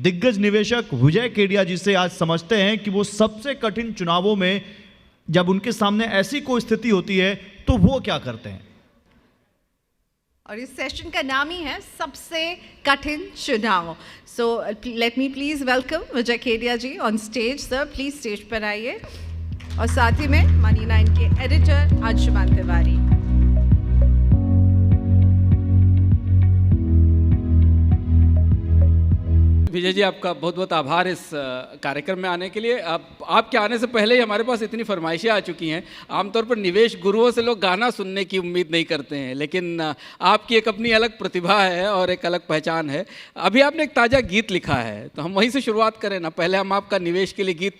दिग्गज निवेशक विजय केडिया जी से आज समझते हैं कि वो सबसे कठिन चुनावों में जब उनके सामने ऐसी कोई स्थिति होती है तो वो क्या करते हैं। और इस सेशन का नाम ही है सबसे कठिन चुनाव। So let me please welcome Vijay Kedia ji on stage. Sir please stage पर आइए, और साथ ही में मनी 9 के एडिटर अंशुमान तिवारी। विजय जी, आपका बहुत बहुत आभार इस कार्यक्रम में आने के लिए। आपके आने से पहले ही हमारे पास इतनी फरमाइशें आ चुकी हैं। आमतौर पर निवेश गुरुओं से लोग गाना सुनने की उम्मीद नहीं करते हैं, लेकिन आपकी एक अपनी अलग प्रतिभा है और एक अलग पहचान है। अभी आपने एक ताज़ा गीत लिखा है, तो हम वहीं से शुरुआत करें ना। पहले हम आपका निवेश के लिए गीत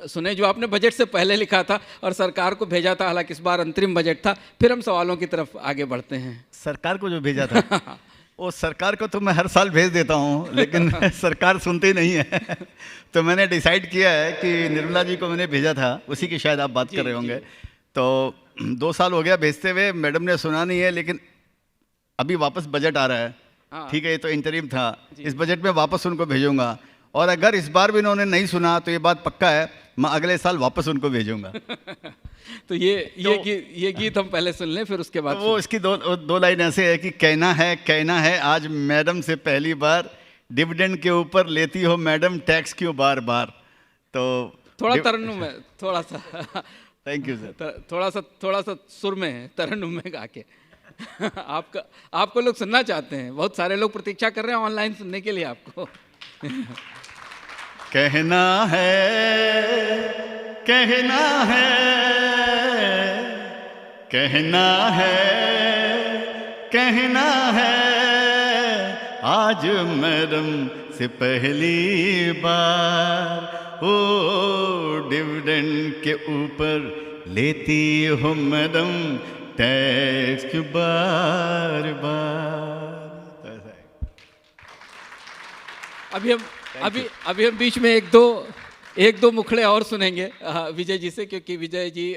सुने जो आपने बजट से पहले लिखा था और सरकार को भेजा था, हालांकि इस बार अंतरिम बजट था। फिर हम सवालों की तरफ आगे बढ़ते हैं। सरकार को जो भेजा था वो सरकार को तो मैं हर साल भेज देता हूँ, लेकिन सरकार सुनती नहीं है। तो मैंने डिसाइड किया है कि निर्मला जी को मैंने भेजा था, उसी की शायद आप बात कर रहे होंगे। तो 2 साल हो गया भेजते हुए, मैडम ने सुना नहीं है, लेकिन अभी वापस बजट आ रहा है। ठीक है, ये तो इंटरिम था, इस बजट में वापस उनको भेजूंगा। और अगर इस बार भी इन्होंने नहीं सुना तो ये बात पक्का है, मैं अगले साल वापस उनको भेजूंगा। तो ये गीत हम पहले सुन लें, फिर उसके बाद तो वो इसकी दो लाइन ऐसे है कि कहना है आज मैडम से पहली बार, डिविडेंड के ऊपर लेती हो मैडम टैक्स क्यों बार बार। तो थोड़ा तरन्नुम है, थोड़ा सा थैंक यू सर। थोड़ा सा सुर में है, तरन्नुम में गा के आपको लोग सुनना चाहते हैं। बहुत सारे लोग प्रतीक्षा कर रहे हैं ऑनलाइन सुनने के लिए आपको। कहना है आज मैडम से पहली बार, ओ डिविडेंड के ऊपर लेती हो मैडम टैक्स बार बार। अभी हम बीच में एक दो मुखड़े और सुनेंगे विजय जी से, क्योंकि विजय जी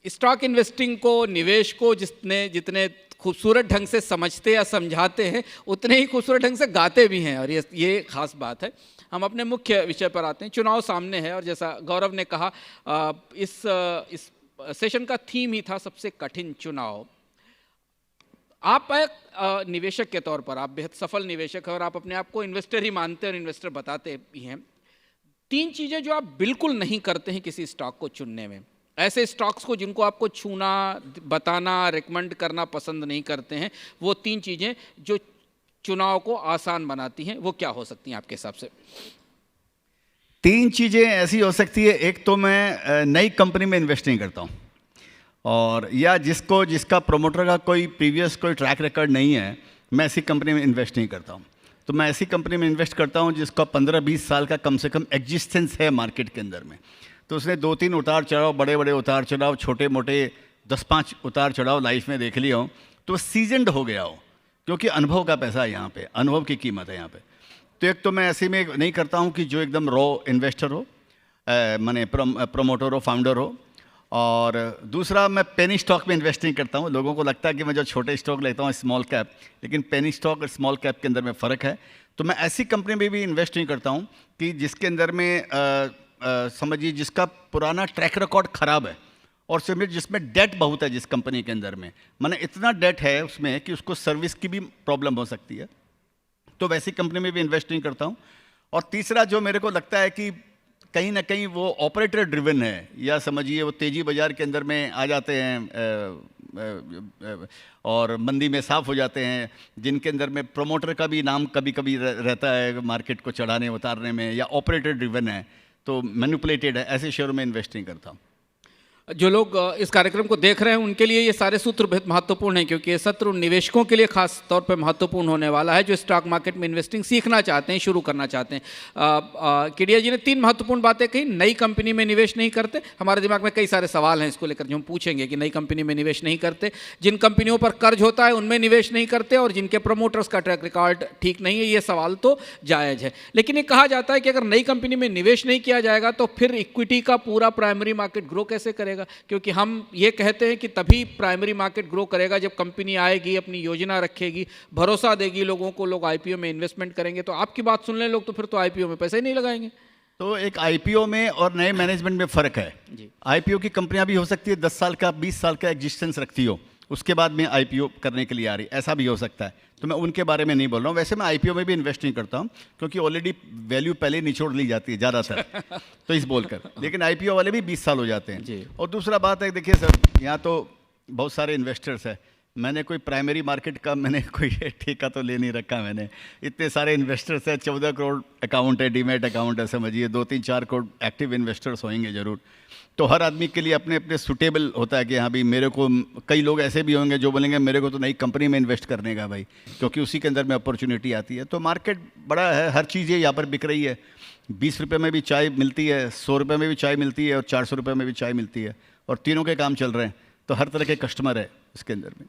स्टॉक इन्वेस्टिंग को, निवेश को जितने खूबसूरत ढंग से समझते या समझाते हैं, उतने ही खूबसूरत ढंग से गाते भी हैं, और ये खास बात है। हम अपने मुख्य विषय पर आते हैं। चुनाव सामने है, और जैसा गौरव ने कहा इस सेशन का थीम ही था सबसे कठिन चुनाव। आप एक निवेशक के तौर पर, आप बेहद सफल निवेशक हैं और आप अपने आप को इन्वेस्टर ही मानते हैं और इन्वेस्टर बताते भी हैं। 3 चीज़ें जो आप बिल्कुल नहीं करते हैं किसी स्टॉक को चुनने में, ऐसे स्टॉक्स को जिनको आपको छूना, बताना, रिकमेंड करना पसंद नहीं करते हैं, वो 3 चीज़ें जो चुनाव को आसान बनाती हैं, वो क्या हो सकती हैं आपके हिसाब से? 3 चीज़ें ऐसी हो सकती है। एक तो मैं नई कंपनी में इन्वेस्ट नहीं करता हूँ, और या जिसका प्रोमोटर का कोई ट्रैक रिकॉर्ड नहीं है, मैं ऐसी कंपनी में इन्वेस्ट नहीं करता हूँ। तो मैं ऐसी कंपनी में इन्वेस्ट करता हूँ जिसका 15-20 साल का कम से कम एग्जिस्टेंस है मार्केट के अंदर में। तो उसने 2-3 उतार चढ़ाव, बड़े उतार चढ़ाव, छोटे मोटे 10-5 उतार चढ़ाव लाइफ में देख लिया हो, तो सीजनड हो गया हो, क्योंकि अनुभव का पैसा है यहाँ पे, अनुभव की कीमत है यहाँ पे। तो एक तो मैं ऐसे में नहीं करता हूँ कि जो एकदम रॉ इन्वेस्टर हो, माने प्रोमोटर हो, फाउंडर हो। और दूसरा, मैं पेनी स्टॉक में इन्वेस्ट नहीं करता हूँ। लोगों को लगता है कि मैं जो छोटे स्टॉक लेता हूँ स्मॉल कैप, लेकिन पेनी स्टॉक और स्मॉल कैप के अंदर में फ़र्क है। तो मैं ऐसी कंपनी में भी इन्वेस्ट नहीं करता हूँ कि जिसके अंदर में समझिए जिसका पुराना ट्रैक रिकॉर्ड ख़राब है, और जिसमें डेट बहुत है जिस कंपनी के अंदर में, माने इतना डेट है उसमें कि उसको सर्विस की भी प्रॉब्लम हो सकती है। तो वैसी कंपनी में भी इन्वेस्ट नहीं करता हूँ। और तीसरा जो मेरे को लगता है कि कहीं ना कहीं वो ऑपरेटर ड्रिवन है, या समझिए वो तेज़ी बाज़ार के अंदर में आ जाते हैं और मंदी में साफ़ हो जाते हैं, जिनके अंदर में प्रोमोटर का भी नाम कभी कभी रहता है मार्केट को चढ़ाने उतारने में, या ऑपरेटर ड्रिवन है, तो मैनिपुलेटेड है, ऐसे शेयरों में इन्वेस्ट नहीं करता हूँ। जो लोग इस कार्यक्रम को देख रहे हैं उनके लिए ये सारे सूत्र बेहद महत्वपूर्ण हैं, क्योंकि ये सत्र उन निवेशकों के लिए खास तौर पर महत्वपूर्ण होने वाला है जो स्टॉक मार्केट में इन्वेस्टिंग सीखना चाहते हैं, शुरू करना चाहते हैं। केडिया जी ने 3 महत्वपूर्ण बातें कही। नई कंपनी में निवेश नहीं करते। हमारे दिमाग में कई सारे सवाल हैं इसको लेकर जो हम पूछेंगे कि नई कंपनी में निवेश नहीं करते, जिन कंपनियों पर कर्ज होता है उनमें निवेश नहीं करते, और जिनके प्रमोटर्स का ट्रैक रिकॉर्ड ठीक नहीं है। ये सवाल तो जायज़ है, लेकिन ये कहा जाता है कि अगर नई कंपनी में निवेश नहीं किया जाएगा तो फिर इक्विटी का पूरा प्राइमरी मार्केट ग्रो कैसे करेगा? करेगा? क्योंकि हम ये कहते हैं कि तभी प्राइमरी मार्केट ग्रो करेगा जब कंपनी आएगी, अपनी योजना रखेगी, भरोसा देगी लोगों को, लोग आईपीओ में इन्वेस्टमेंट करेंगे। तो आपकी बात सुन लें लोग तो फिर तो आईपीओ में पैसे ही नहीं लगाएंगे। तो एक आईपीओ में और नए मैनेजमेंट में फ़र्क है। जी। आईपीओ की कंपनियां भी हो सकती है 10 साल का 20 साल का एग्जिस्टेंस रखती हो, उसके बाद में आईपीओ करने के लिए आ रही, ऐसा भी हो सकता है। तो मैं उनके बारे में नहीं बोल रहा हूँ। वैसे मैं आईपीओ में भी इन्वेस्ट नहीं करता हूँ, क्योंकि ऑलरेडी वैल्यू पहले ही निचोड़ ली जाती है ज़्यादातर तो इस बोलकर। लेकिन आईपीओ वाले भी 20 साल हो जाते हैं। जी। और दूसरा बात है, देखिए सर, यहाँ तो बहुत सारे इन्वेस्टर्स हैं। मैंने कोई प्राइमरी मार्केट का मैंने कोई ठेका तो ले नहीं रखा। मैंने इतने सारे इन्वेस्टर्स हैं, 14 करोड़ अकाउंट है, डीमैट अकाउंट है, समझिए 2-3-4 करोड़ एक्टिव इन्वेस्टर्स होंगे ज़रूर। तो हर आदमी के लिए अपने अपने सूटेबल होता है कि हाँ भाई मेरे को, कई लोग ऐसे भी होंगे जो बोलेंगे मेरे को तो नई कंपनी में इन्वेस्ट करने का भाई, क्योंकि उसी के अंदर में अपॉर्चुनिटी आती है। तो मार्केट बड़ा है, हर चीज़ यहाँ पर बिक रही है। 20 रुपये में भी चाय मिलती है, 100 रुपये में भी चाय मिलती है और 400 रुपये में भी चाय मिलती है, और तीनों के काम चल रहे हैं। तो हर तरह के कस्टमर है इसके अंदर में।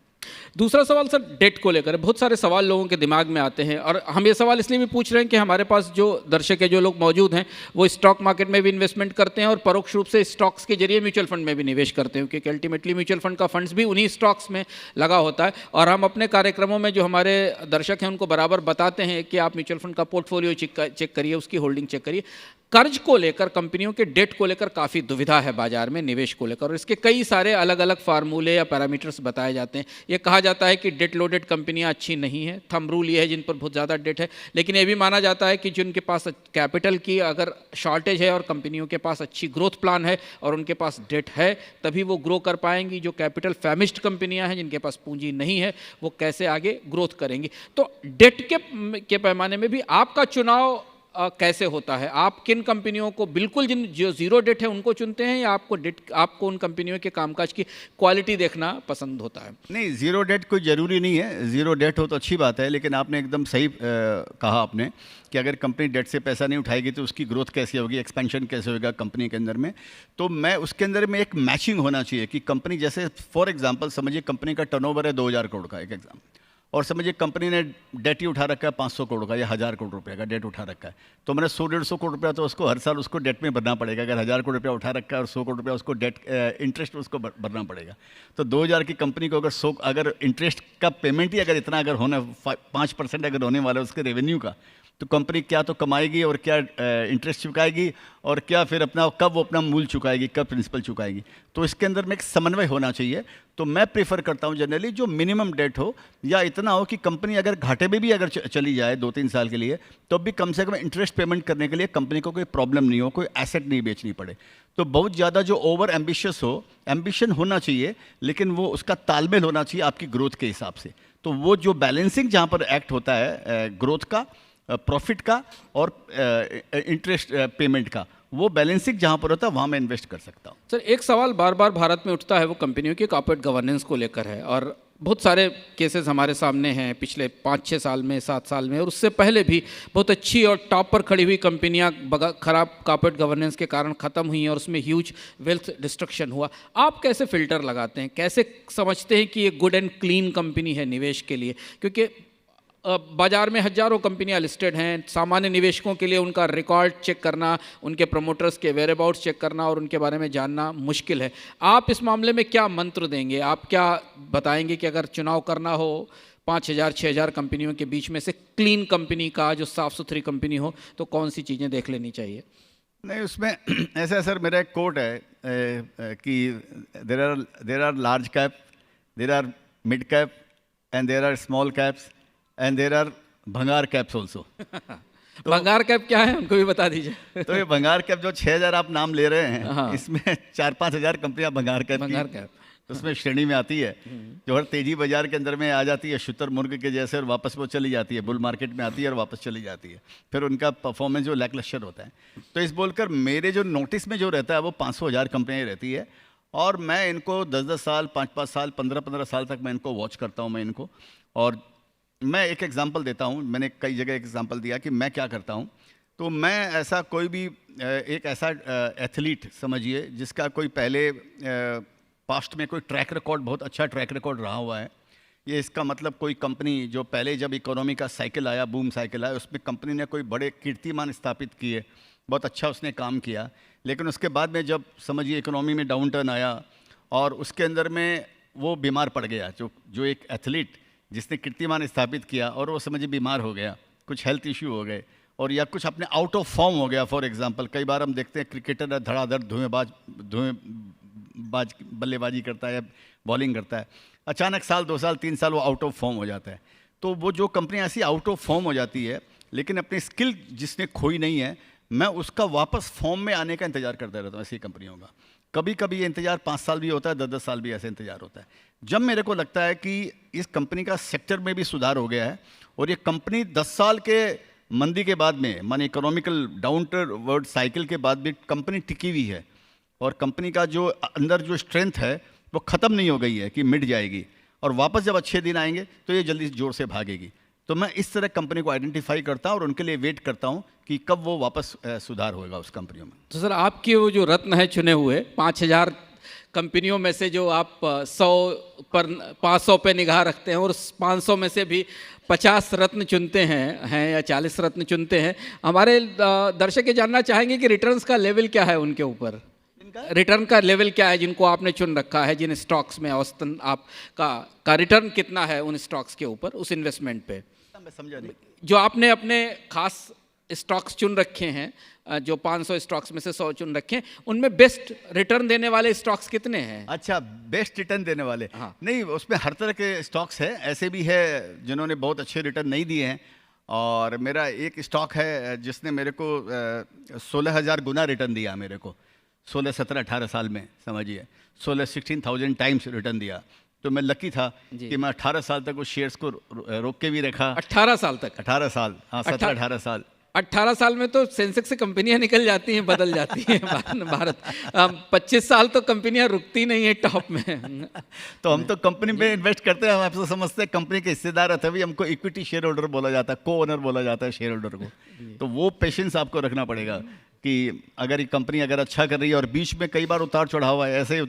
दूसरा सवाल सर, डेट को लेकर बहुत सारे सवाल लोगों के दिमाग में आते हैं, और हम ये सवाल इसलिए भी पूछ रहे हैं कि हमारे पास जो दर्शक है, जो लोग मौजूद हैं, वो स्टॉक मार्केट में भी इन्वेस्टमेंट करते हैं और परोक्ष रूप से स्टॉक्स के जरिए म्यूचुअल फंड में भी निवेश करते हैं, क्योंकि अल्टीमेटली म्यूचुअल फंड का फंड्स भी उन्हीं स्टॉक्स में लगा होता है। और हम अपने कार्यक्रमों में जो हमारे दर्शक हैं उनको बराबर बताते हैं कि आप म्यूचुअल फंड का पोर्टफोलियो चेक करिए, उसकी होल्डिंग चेक करिए। कर्ज को लेकर, कंपनियों के डेट को लेकर काफ़ी दुविधा है बाजार में, निवेश को लेकर, और इसके कई सारे अलग अलग फार्मूले या पैरामीटर्स बताए जाते हैं। ये कहा जाता है कि डेट लोडेड कंपनियां अच्छी नहीं है, थंब रूल ये है जिन पर बहुत ज़्यादा डेट है। लेकिन ये भी माना जाता है कि जिनके पास कैपिटल की अगर शॉर्टेज है और कंपनियों के पास अच्छी ग्रोथ प्लान है और उनके पास डेट है, तभी वो ग्रो कर पाएंगी। जो कैपिटल फैमिश्ड कंपनियां हैं, जिनके पास पूंजी नहीं है, वो कैसे आगे ग्रोथ करेंगी? तो डेट के पैमाने में भी आपका चुनाव कैसे होता है? आप किन कंपनियों को, बिल्कुल जिन जो जीरो डेट है उनको चुनते हैं, या आपको उन कंपनियों के कामकाज की क्वालिटी देखना पसंद होता है? नहीं, ज़ीरो डेट कोई ज़रूरी नहीं है। ज़ीरो डेट हो तो अच्छी बात है, लेकिन आपने एकदम सही कहा आपने कि अगर कंपनी डेट से पैसा नहीं उठाएगी तो उसकी ग्रोथ कैसे होगी, एक्सपेंशन कैसे होगा कंपनी के अंदर में। तो मैं उसके अंदर में एक मैचिंग होना चाहिए कि कंपनी, जैसे फॉर एग्जांपल समझिए कंपनी का टर्नओवर है 2000 करोड़ का, एक एग्जाम, और समझिए कंपनी ने डेट ही उठा रखा है 500 करोड़ का या 1000 करोड़ रुपए का डेट उठा रखा है। तो मैंने 100-150 करोड़ रुपया तो उसको हर साल उसको डेट में भरना पड़ेगा। अगर 1000 करोड़ रुपया उठा रखा है और 100 करोड़ रुपया उसको डेट इंटरेस्ट उसको भरना पड़ेगा। तो 2000 की कंपनी को अगर इंटरेस्ट का पेमेंट ही अगर इतना अगर होना 5% अगर होने वाला है उसके रेवेन्यू का, तो कंपनी क्या तो कमाएगी और क्या इंटरेस्ट चुकाएगी, और क्या फिर कब वो अपना मूल चुकाएगी, कब प्रिंसिपल चुकाएगी। तो इसके अंदर में एक समन्वय होना चाहिए। तो मैं प्रेफर करता हूँ जनरली जो मिनिमम डेट हो, या इतना हो कि कंपनी अगर घाटे में भी अगर चली जाए 2-3 साल के लिए, तो भी कम से कम इंटरेस्ट पेमेंट करने के लिए कंपनी को कोई प्रॉब्लम नहीं हो, कोई एसेट नहीं बेचनी पड़े। तो बहुत ज़्यादा जो ओवर एम्बिशियस हो, एम्बिशन होना चाहिए, लेकिन वो उसका तालमेल होना चाहिए आपकी ग्रोथ के हिसाब से। तो वो जो बैलेंसिंग जहाँ पर एक्ट होता है ग्रोथ का, प्रॉफिट का और इंटरेस्ट पेमेंट का, वो बैलेंसिंग जहाँ पर होता है वहाँ मैं इन्वेस्ट कर सकता हूँ। सर, एक सवाल बार बार भारत में उठता है, वो कंपनियों की कॉर्पोरेट गवर्नेंस को लेकर है, और बहुत सारे केसेस हमारे सामने हैं पिछले 5-6 साल में, 7 साल में, और उससे पहले भी बहुत अच्छी और टॉप पर खड़ी हुई कंपनियां खराब कॉर्पोरेट गवर्नेंस के कारण ख़त्म हुई हैं और उसमें ह्यूज वेल्थ डिस्ट्रक्शन हुआ। आप कैसे फ़िल्टर लगाते हैं, कैसे समझते हैं कि ये गुड एंड क्लीन कंपनी है निवेश के लिए? क्योंकि बाजार में हजारों कंपनियां लिस्टेड हैं, सामान्य निवेशकों के लिए उनका रिकॉर्ड चेक करना, उनके प्रमोटर्स के वेयरअबाउट्स चेक करना और उनके बारे में जानना मुश्किल है। आप इस मामले में क्या मंत्र देंगे? आप क्या बताएंगे कि अगर चुनाव करना हो 5000-6000 कंपनियों के बीच में से क्लीन कंपनी का, जो साफ़ सुथरी कंपनी हो, तो कौन सी चीज़ें देख लेनी चाहिए? नहीं, उसमें ऐसा सर, मेरा एक कोट है कि there are large cap, there are mid cap, and there are small caps, and there are भंगार कैप्स ऑल्सो। भंगार कैप क्या है, उनको भी बता दीजिए। तो ये भंगार कैप जो 6000 आप नाम ले रहे हैं, हाँ। इसमें 4-5 हज़ार कंपनियां भंगार कैप उसमें श्रेणी में आती है, जो हर तेजी बाजार के अंदर में आ जाती है शुतर मुर्ग के जैसे, और वापस वो चली जाती है, बुल मार्केट में आती है और वापस चली जाती है। फिर उनका परफॉर्मेंस जो लैकलस्टर होता है। तो इस बोलकर मेरे जो नोटिस में जो रहता है वो 500,000 कंपनियाँ रहती है, और मैं इनको 10-10 साल, 5-5 साल, 15-15 साल तक मैं इनको वॉच करता हूँ। मैं इनको, और मैं एक एग्जांपल देता हूँ, मैंने कई जगह एक एग्जांपल दिया कि मैं क्या करता हूँ। तो मैं ऐसा कोई भी एक ऐसा एथलीट समझिए जिसका कोई पहले पास्ट में कोई ट्रैक रिकॉर्ड, बहुत अच्छा ट्रैक रिकॉर्ड रहा हुआ है, ये इसका मतलब कोई कंपनी जो पहले जब इकोनॉमी का साइकिल आया, बूम साइकिल आया, उसमें कंपनी ने कोई बड़े कीर्तिमान स्थापित किए, बहुत अच्छा उसने काम किया, लेकिन उसके बाद में जब समझिए इकोनॉमी में डाउन टर्न आया और उसके अंदर में वो बीमार पड़ गया, जो एक एथलीट जिसने कीर्तिमान स्थापित किया और वो समझिए बीमार हो गया, कुछ हेल्थ इश्यू हो गए और या कुछ अपने आउट ऑफ फॉर्म हो गया। फॉर एग्जांपल कई बार हम देखते हैं क्रिकेटर धड़ाधड़ धुएंबाज बल्लेबाजी करता है या बॉलिंग करता है, अचानक साल 2 साल 3 साल वो आउट ऑफ फॉर्म हो जाता है। तो वो जो कंपनी ऐसी आउट ऑफ फॉर्म हो जाती है लेकिन अपनी स्किल जिसने खोई नहीं है, मैं उसका वापस फॉर्म में आने का इंतजार करता रहता हूँ ऐसी कंपनियों का। कभी कभी ये इंतजार 5 साल भी होता है, 10-10 साल भी ऐसे इंतजार होता है। जब मेरे को लगता है कि इस कंपनी का सेक्टर में भी सुधार हो गया है और ये कंपनी 10 साल के मंदी के बाद में, माने इकोनॉमिकल डाउनवर्ड साइकिल के बाद भी कंपनी टिकी हुई है और कंपनी का जो अंदर जो स्ट्रेंथ है वो ख़त्म नहीं हो गई है कि मिट जाएगी और वापस जब अच्छे दिन आएंगे तो ये जल्दी जोर से भागेगी। तो मैं इस तरह कंपनी को आइडेंटिफाई करता हूँ और उनके लिए वेट करता हूँ कि कब वो वापस सुधार होगा उस कंपनियों में। तो सर आपके वो जो रत्न है चुने हुए 5000 कंपनियों में से जो आप 500 पे निगाह रखते हैं और 500 में से भी 50 रत्न चुनते हैं या 40 रत्न चुनते हैं, हमारे दर्शक ये जानना चाहेंगे कि रिटर्न्स का लेवल क्या है उनके ऊपर, रिटर्न का लेवल क्या है जिनको आपने चुन रखा है, जिन स्टॉक्स में औसतन आपका रिटर्न कितना है उन स्टॉक्स के ऊपर, उस इन्वेस्टमेंट पे। मैं समझा नहीं। जो आपने अपने खास स्टॉक्स चुन रखे हैं, जो 500 स्टॉक्स में से 100 चुन रखे हैं, उनमें बेस्ट रिटर्न देने वाले स्टॉक्स कितने हैं? अच्छा, बेस्ट रिटर्न देने वाले? हाँ। नहीं, उसमें हर तरह के स्टॉक्स हैं, ऐसे भी है जिन्होंने बहुत अच्छे रिटर्न नहीं दिए हैं। और मेरा एक स्टॉक है जिसने मेरे को 16,000 गुना रिटर्न दिया मेरे को 16, 17, 18 साल में, समझिए 16,000 टाइम्स रिटर्न दिया। तो मैं लकी था कि मैं 18 साल तक उस शेयर्स को रोक के भी रखा। 18 साल तक? 18 साल, हाँ, 17-18 साल। 18 साल में तो सेंसेक्स से कंपनियां निकल जाती हैं, बदल जाती हैं भारत। 25 साल तो कंपनियां रुकती नहीं है टॉप में। तो हम तो कंपनी में इन्वेस्ट करते हैं, हम आपसे समझते हैं कंपनी के हिस्सेदार है, तभी हमको इक्विटी शेयर होल्डर बोला जाता है, को ओनर बोला जाता है शेयर होल्डर को। तो वो पेशेंस आपको रखना पड़ेगा कि अगर ये कंपनी अगर अच्छा कर रही है और बीच में कई बार उतार चढ़ाव है, ऐसे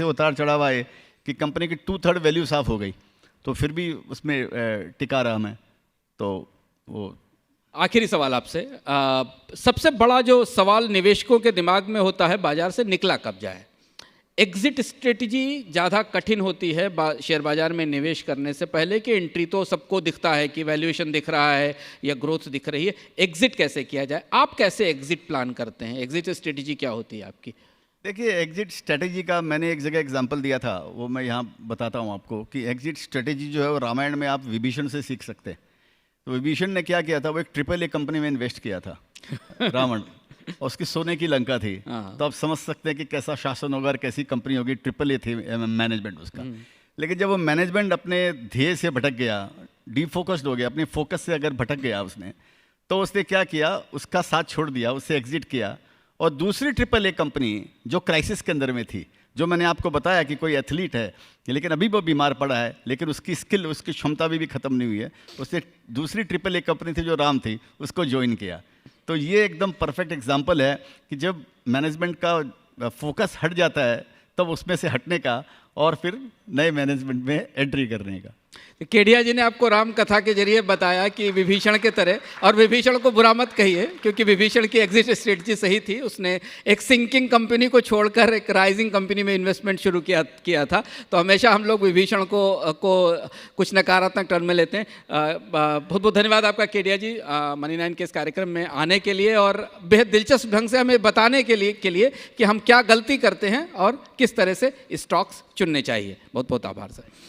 उतार चढ़ाव आए कि कंपनी की 2/3 वैल्यू साफ हो गई, तो फिर भी उसमें टिका रहा मैं। तो वो आखिरी सवाल आपसे, सबसे बड़ा जो सवाल निवेशकों के दिमाग में होता है बाजार से निकला कब जाए। एग्जिट स्ट्रेटजी ज़्यादा कठिन होती है शेयर बाजार में निवेश करने से पहले कि एंट्री तो सबको दिखता है कि वैल्यूएशन दिख रहा है या ग्रोथ दिख रही है, एग्जिट कैसे किया जाए, आप कैसे एग्जिट प्लान करते हैं, एग्जिट स्ट्रेटजी क्या होती है आपकी? देखिए, एग्जिट स्ट्रेटजी का मैंने एक जगह एग्जांपल दिया था, वो मैं यहाँ बताता हूँ आपको कि एग्जिट स्ट्रेटजी जो है वो रामायण में आप विभीषण से सीख सकते हैं। तो विभीषण ने क्या किया था, वो एक AAA कंपनी में इन्वेस्ट किया था रावण, और उसकी सोने की लंका थी। तो आप समझ सकते हैं कि कैसा शासन होगा और कैसी कंपनी होगी, AAA थी मैनेजमेंट उसका। लेकिन जब वो मैनेजमेंट अपने ध्येय से भटक गया, डीफोकस्ड हो गया, अपने फोकस से अगर भटक गया उसने, तो उसने क्या किया, उसका साथ छोड़ दिया, उससे एग्जिट किया और दूसरी AAA कंपनी जो क्राइसिस के अंदर में थी, जो मैंने आपको बताया कि कोई एथलीट है लेकिन अभी वो बीमार पड़ा है, लेकिन उसकी स्किल, उसकी क्षमता भी खत्म नहीं हुई है, उसने दूसरी AAA कंपनी थी जो राम थी, उसको ज्वाइन किया। तो ये एकदम परफेक्ट एग्जांपल है कि जब मैनेजमेंट का फोकस हट जाता है तब उसमें से हटने का और फिर नए मैनेजमेंट में एंट्री करने का। केडिया जी ने आपको राम कथा के जरिए बताया कि विभीषण के तरह, और विभीषण को बुरा मत कहिए क्योंकि विभीषण की एग्जिट स्ट्रेटजी सही थी, उसने एक सिंकिंग कंपनी को छोड़कर एक राइजिंग कंपनी में इन्वेस्टमेंट शुरू किया था। तो हमेशा हम लोग विभीषण को कुछ नकारात्मक टर्म में लेते हैं। बहुत बहुत धन्यवाद आपका केडिया जी मनी 9 के इस कार्यक्रम में आने के लिए और बेहद दिलचस्प ढंग से हमें बताने के लिए कि हम क्या गलती करते हैं और किस तरह से स्टॉक्स चुनने चाहिए। बहुत बहुत आभार sir.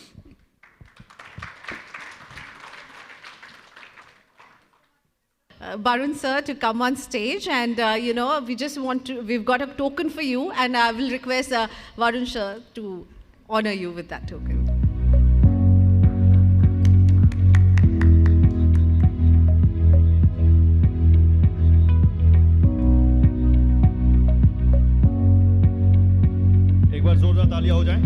Varun sir to come on stage, and we've got a token for you, and I will request Varun sir to honor you with that token. एक बार जोरदार तालियां हो जाएं।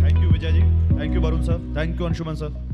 Thank you Vijay ji, thank you Varun sir, thank you Anshuman sir.